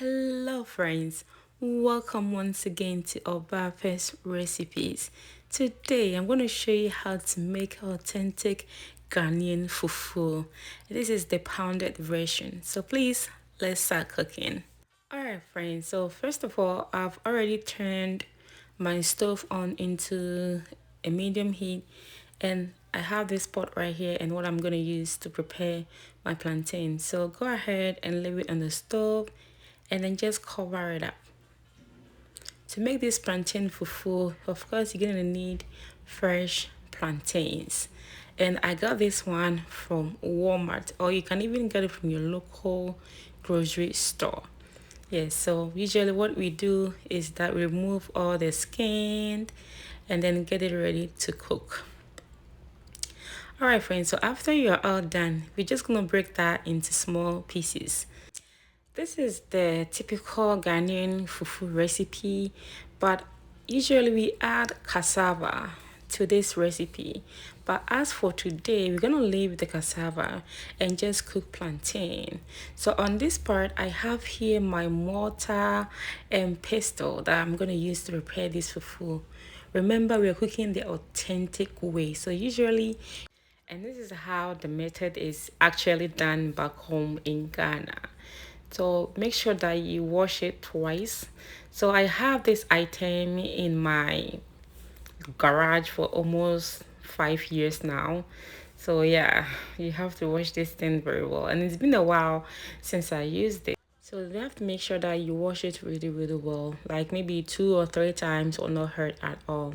Hello friends, welcome once again to OBAAPA'S recipes. Today I'm going to show you how to make authentic Ghanaian fufu. This is the pounded version, so please let's start cooking. Alright friends, so first of all I've already turned my stove on into a medium heat, and I have this pot right here and what I'm going to use to prepare my plantain. So go ahead and leave it on the stove and then just cover it up. To make this plantain fufu, of course you're gonna need fresh plantains, and I got this one from Walmart, or you can even get it from your local grocery store. Yes, so usually what we do is that we remove all the skin and then get it ready to cook. Alright friends, so after you're all done, we're just gonna break that into small pieces. This is the typical Ghanaian fufu recipe, but usually we add cassava to this recipe. But as for today, we're gonna leave the cassava and just cook plantain. So on this part, I have here my mortar and pestle that I'm gonna use to prepare this fufu. Remember, we're cooking the authentic way. So usually, and this is how the method is actually done back home in Ghana. So make sure that you wash it twice. So I have this item in my garage for almost 5 years now. So yeah, you have to wash this thing very well, and it's been a while since I used it. So you have to make sure that you wash it really well, like maybe 2 or 3 times or not hurt at all.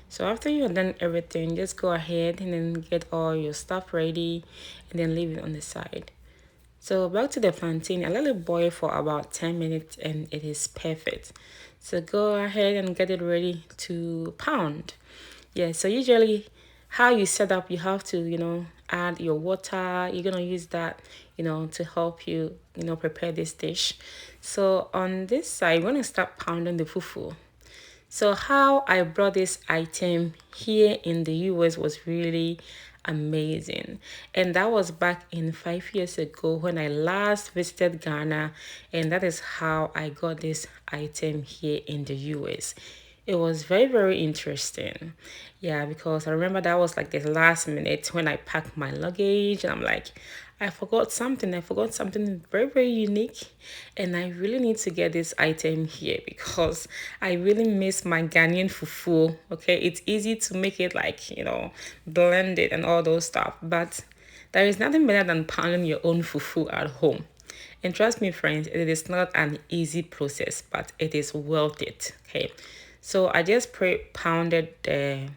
So after you've done everything, just go ahead and then get all your stuff ready and then leave it on the side. So back to the plantain, I let it boil for about 10 minutes and it is perfect. So go ahead and get it ready to pound. Yeah, so usually how you set up, you have to, add your water. You're going to use that, to help you, prepare this dish. So on this side, we're going to start pounding the fufu. So how I brought this item here in the US was really amazing, and that was back in 5 years ago when I last visited Ghana, and that is how I got this item here in the US. It was very interesting. Yeah, because I remember that was like the last minute when I packed my luggage and I'm like, I forgot something. I forgot something very unique, and I really need to get this item here because I really miss my Ghanaian fufu. Okay, it's easy to make it, like, blend it and all those stuff, but there is nothing better than pounding your own fufu at home. And trust me, friends, it is not an easy process, but it is worth it. Okay, so I just pounded the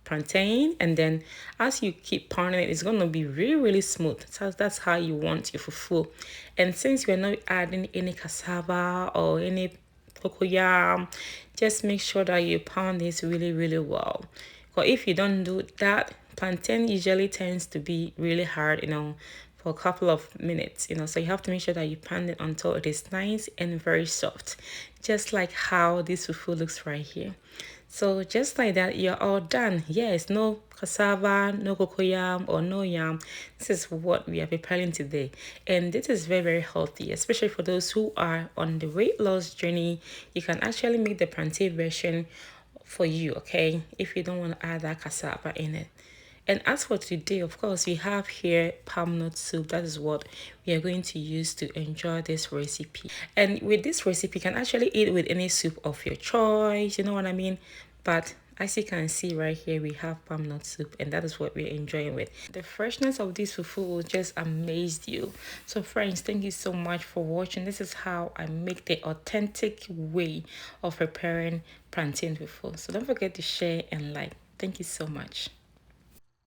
plantain, and then as you keep pounding it, it's going to be really smooth. So that's how you want your fufu. And since you're not adding any cassava or any cocoyam, just make sure that you pound this really well, because if you don't do that, plantain usually tends to be really hard, for a couple of minutes, so you have to make sure that you pound it until it is nice and very soft, just like how this fufu looks right here. So just like that, you're all done. Yes, no cassava, no cocoyam, or no yam. This is what we are preparing today. And this is very healthy, especially for those who are on the weight loss journey. You can actually make the plantain version for you, okay, if you don't want to add that cassava in it. And as for today, of course, we have here palm nut soup. That is what we are going to use to enjoy this recipe. And with this recipe, you can actually eat with any soup of your choice, you know what I mean? But as you can see right here, we have palm nut soup, and that is what we're enjoying with. The freshness of this fufu will just amaze you. So friends, thank you so much for watching. This is how I make the authentic way of preparing plantain fufu. So don't forget to share and like. Thank you so much.